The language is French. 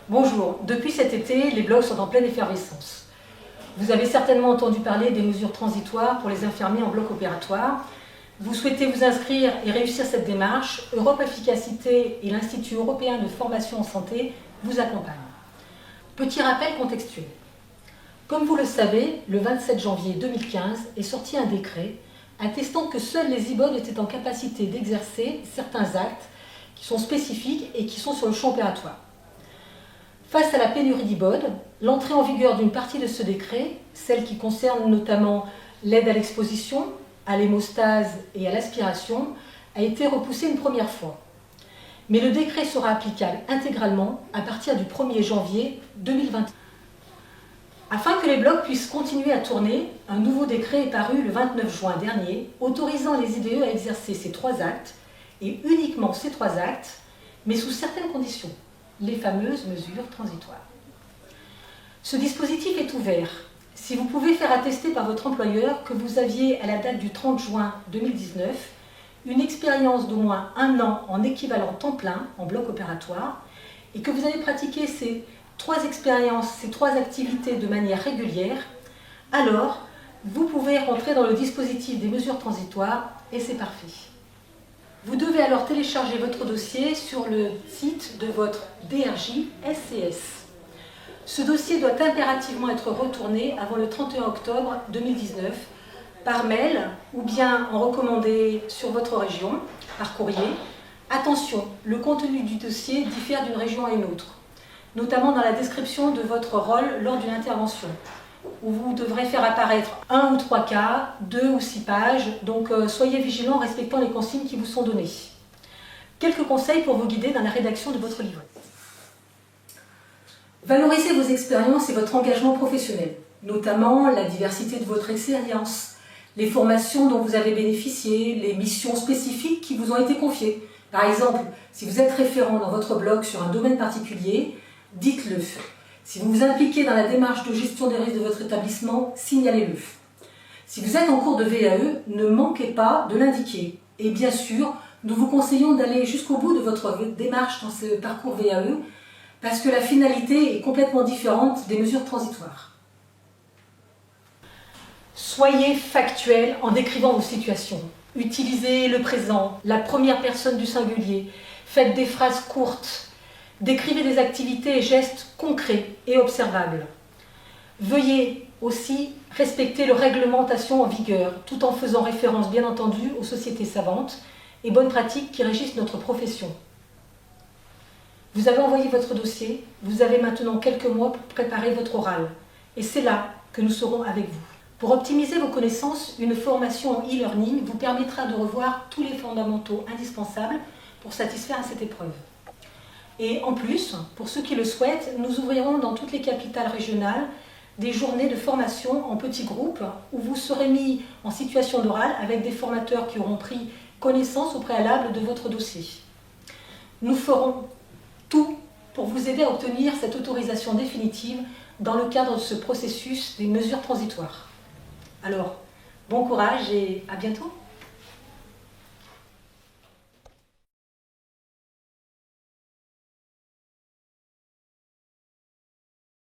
Bonjour, depuis cet été, les blogs sont en pleine effervescence. Vous avez certainement entendu parler des mesures transitoires pour les infirmiers en bloc opératoire. Vous souhaitez vous inscrire et réussir cette démarche, Europe Efficacité et l'Institut européen de formation en santé vous accompagnent. Petit rappel contextuel. Comme vous le savez, le 27 janvier 2015 est sorti un décret attestant que seuls les IBOD étaient en capacité d'exercer certains actes qui sont spécifiques et qui sont sur le champ opératoire. Face à la pénurie d'IBOD, l'entrée en vigueur d'une partie de ce décret, celle qui concerne notamment l'aide à l'exposition, à l'hémostase et à l'aspiration, a été repoussée une première fois. Mais le décret sera applicable intégralement à partir du 1er janvier 2021. Afin que les blocs puissent continuer à tourner, un nouveau décret est paru le 29 juin dernier, autorisant les IDE à exercer ces 3 actes, et uniquement ces 3 actes, mais sous certaines conditions, les fameuses mesures transitoires. Ce dispositif est ouvert. Si vous pouvez faire attester par votre employeur que vous aviez, à la date du 30 juin 2019, une expérience d'au moins 1 an en équivalent temps plein en bloc opératoire, et que vous avez pratiqué ces 3 expériences, ces 3 activités de manière régulière, alors vous pouvez rentrer dans le dispositif des mesures transitoires et c'est parfait. Vous devez alors télécharger votre dossier sur le site de votre DRJ SCS. Ce dossier doit impérativement être retourné avant le 31 octobre 2019 par mail ou bien en recommandé sur votre région, par courrier. Attention, le contenu du dossier diffère d'une région à une autre, notamment dans la description de votre rôle lors d'une intervention, où vous devrez faire apparaître 1 ou 3 cas, 2 ou 6 pages, donc soyez vigilants en respectant les consignes qui vous sont données. Quelques conseils pour vous guider dans la rédaction de votre livret. Valorisez vos expériences et votre engagement professionnel, notamment la diversité de votre expérience, les formations dont vous avez bénéficié, les missions spécifiques qui vous ont été confiées. Par exemple, si vous êtes référent dans votre blog sur un domaine particulier, dites-le. Si vous vous impliquez dans la démarche de gestion des risques de votre établissement, signalez-le. Si vous êtes en cours de VAE, ne manquez pas de l'indiquer. Et bien sûr, nous vous conseillons d'aller jusqu'au bout de votre démarche dans ce parcours VAE, parce que la finalité est complètement différente des mesures transitoires. Soyez factuel en décrivant vos situations. Utilisez le présent, la première personne du singulier. Faites des phrases courtes. Décrivez des activités et gestes concrets et observables. Veuillez aussi respecter la réglementation en vigueur, tout en faisant référence bien entendu aux sociétés savantes et bonnes pratiques qui régissent notre profession. Vous avez envoyé votre dossier, vous avez maintenant quelques mois pour préparer votre oral. Et c'est là que nous serons avec vous. Pour optimiser vos connaissances, une formation en e-learning vous permettra de revoir tous les fondamentaux indispensables pour satisfaire à cette épreuve. Et en plus, pour ceux qui le souhaitent, nous ouvrirons dans toutes les capitales régionales des journées de formation en petits groupes où vous serez mis en situation d'oral avec des formateurs qui auront pris connaissance au préalable de votre dossier. Nous ferons tout pour vous aider à obtenir cette autorisation définitive dans le cadre de ce processus des mesures transitoires. Alors, bon courage et à bientôt!